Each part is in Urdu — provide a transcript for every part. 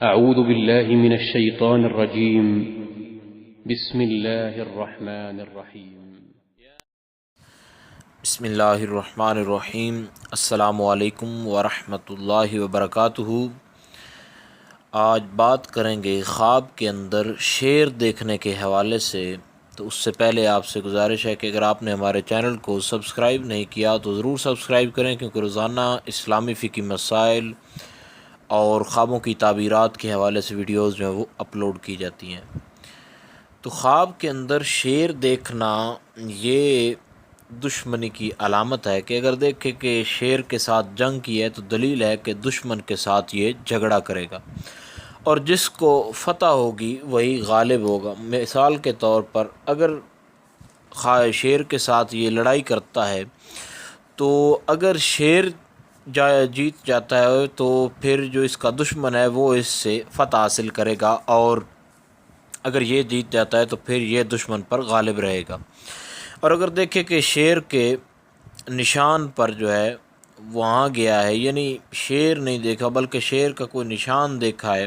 أعوذ بالله من الشيطان الرجيم. بسم الله الرحمن الرحيم. بسم اللہ الرحمن الرحیم۔ السلام علیکم ورحمۃ اللہ وبرکاتہ۔ آج بات کریں گے خواب کے اندر شیر دیکھنے کے حوالے سے۔ تو اس سے پہلے آپ سے گزارش ہے کہ اگر آپ نے ہمارے چینل کو سبسکرائب نہیں کیا تو ضرور سبسکرائب کریں، کیونکہ روزانہ اسلامی فقہی مسائل اور خوابوں کی تعبیرات کے حوالے سے ویڈیوز جو ہیں وہ اپلوڈ کی جاتی ہیں۔ تو خواب کے اندر شیر دیکھنا یہ دشمنی کی علامت ہے کہ اگر دیکھے کہ شیر کے ساتھ جنگ کی ہے تو دلیل ہے کہ دشمن کے ساتھ یہ جھگڑا کرے گا، اور جس کو فتح ہوگی وہی غالب ہوگا۔ مثال کے طور پر اگر شیر کے ساتھ یہ لڑائی کرتا ہے تو اگر شیر جیت جاتا ہے تو پھر جو اس کا دشمن ہے وہ اس سے فتح حاصل کرے گا، اور اگر یہ جیت جاتا ہے تو پھر یہ دشمن پر غالب رہے گا۔ اور اگر دیکھیں کہ شیر کے نشان پر جو ہے وہاں گیا ہے، یعنی شیر نہیں دیکھا بلکہ شیر کا کوئی نشان دیکھا ہے،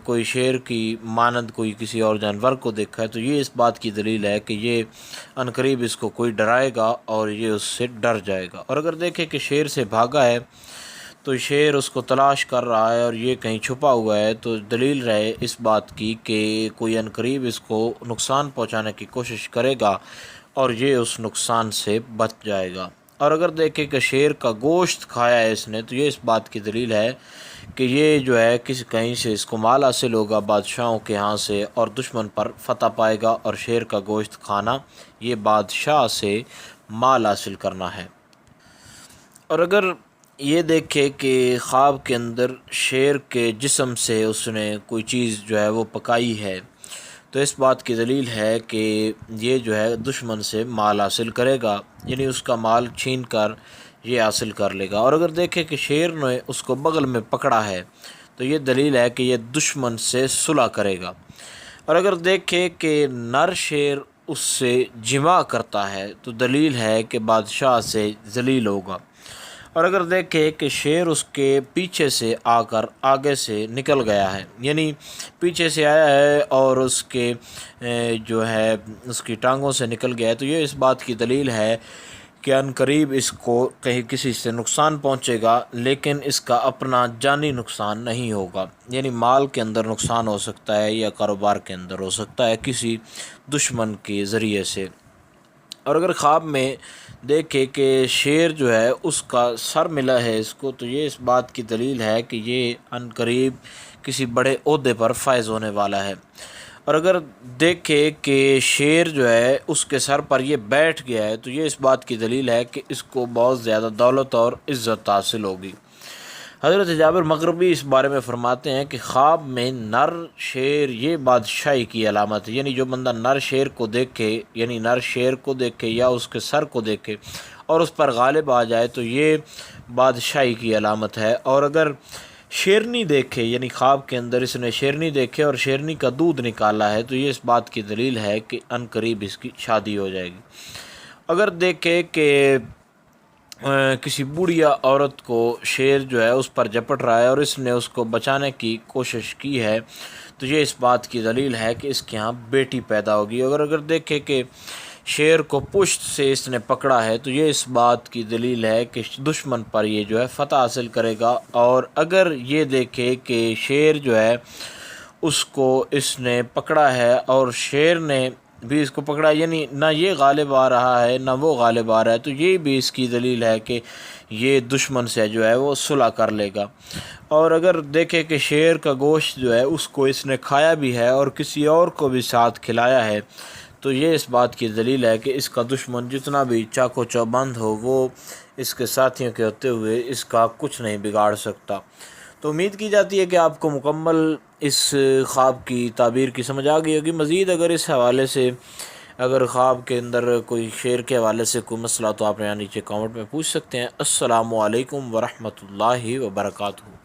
کوئی شیر کی مانند کوئی کسی اور جانور کو دیکھا ہے، تو یہ اس بات کی دلیل ہے کہ یہ عنقریب اس کو کوئی ڈرائے گا اور یہ اس سے ڈر جائے گا۔ اور اگر دیکھیں کہ شیر سے بھاگا ہے تو شیر اس کو تلاش کر رہا ہے اور یہ کہیں چھپا ہوا ہے، تو دلیل رہے اس بات کی کہ کوئی عنقریب اس کو نقصان پہنچانے کی کوشش کرے گا اور یہ اس نقصان سے بچ جائے گا۔ اور اگر دیکھیں کہ شیر کا گوشت کھایا ہے اس نے، تو یہ اس بات کی دلیل ہے کہ یہ جو ہے کہیں سے اس کو مال حاصل ہوگا بادشاہوں کے ہاں سے، اور دشمن پر فتح پائے گا، اور شیر کا گوشت کھانا یہ بادشاہ سے مال حاصل کرنا ہے۔ اور اگر یہ دیکھے کہ خواب کے اندر شیر کے جسم سے اس نے کوئی چیز جو ہے وہ پکائی ہے، تو اس بات کی دلیل ہے کہ یہ جو ہے دشمن سے مال حاصل کرے گا، یعنی اس کا مال چھین کر یہ حاصل کر لے گا۔ اور اگر دیکھے کہ شیر نے اس کو بغل میں پکڑا ہے تو یہ دلیل ہے کہ یہ دشمن سے صلح کرے گا۔ اور اگر دیکھے کہ نر شیر اس سے جمع کرتا ہے تو دلیل ہے کہ بادشاہ سے ذلیل ہوگا۔ اور اگر دیکھے کہ شیر اس کے پیچھے سے آ کر آگے سے نکل گیا ہے، یعنی پیچھے سے آیا ہے اور اس کے جو ہے اس کی ٹانگوں سے نکل گیا ہے، تو یہ اس بات کی دلیل ہے کہ عنقریب اس کو کہیں کسی سے نقصان پہنچے گا، لیکن اس کا اپنا جانی نقصان نہیں ہوگا، یعنی مال کے اندر نقصان ہو سکتا ہے یا کاروبار کے اندر ہو سکتا ہے کسی دشمن کے ذریعے سے۔ اور اگر خواب میں دیکھے کہ شیر جو ہے اس کا سر ملا ہے اس کو، تو یہ اس بات کی دلیل ہے کہ یہ عنقریب کسی بڑے عہدے پر فائز ہونے والا ہے۔ اور اگر دیکھے کہ شیر جو ہے اس کے سر پر یہ بیٹھ گیا ہے، تو یہ اس بات کی دلیل ہے کہ اس کو بہت زیادہ دولت اور عزت حاصل ہوگی۔ حضرت جابر مغربی اس بارے میں فرماتے ہیں کہ خواب میں نر شیر یہ بادشاہی کی علامت ہے، یعنی جو بندہ نر شیر کو دیکھے، یعنی نر شیر کو دیکھے یا اس کے سر کو دیکھے اور اس پر غالب آ جائے تو یہ بادشاہی کی علامت ہے۔ اور اگر شیرنی دیکھے، یعنی خواب کے اندر اس نے شیرنی دیکھے اور شیرنی کا دودھ نکالا ہے، تو یہ اس بات کی دلیل ہے کہ عنقریب اس کی شادی ہو جائے گی۔ اگر دیکھے کہ کسی بوڑھیا عورت کو شیر جو ہے اس پر جپٹ رہا ہے اور اس نے اس کو بچانے کی کوشش کی ہے، تو یہ اس بات کی دلیل ہے کہ اس کے ہاں بیٹی پیدا ہوگی۔ اگر دیکھے کہ شیر کو پشت سے اس نے پکڑا ہے، تو یہ اس بات کی دلیل ہے کہ دشمن پر یہ جو ہے فتح حاصل کرے گا۔ اور اگر یہ دیکھے کہ شیر جو ہے اس کو اس نے پکڑا ہے اور شیر نے بھی اس کو پکڑا، یعنی نہ یہ غالب آ رہا ہے نہ وہ غالب آ رہا ہے، تو یہ بھی اس کی دلیل ہے کہ یہ دشمن سے جو ہے وہ صلح کر لے گا۔ اور اگر دیکھے کہ شیر کا گوشت جو ہے اس کو اس نے کھایا بھی ہے اور کسی اور کو بھی ساتھ کھلایا ہے، تو یہ اس بات کی دلیل ہے کہ اس کا دشمن جتنا بھی چاقو چوبند ہو وہ اس کے ساتھیوں کے ہوتے ہوئے اس کا کچھ نہیں بگاڑ سکتا۔ تو امید کی جاتی ہے کہ آپ کو مکمل اس خواب کی تعبیر کی سمجھ آ گئی ہوگی۔ مزید اگر اس حوالے سے اگر خواب کے اندر کوئی شیر کے حوالے سے کوئی مسئلہ تو آپ یہاں نیچے کامنٹ میں پوچھ سکتے ہیں۔ السلام علیکم ورحمۃ اللہ وبرکاتہ۔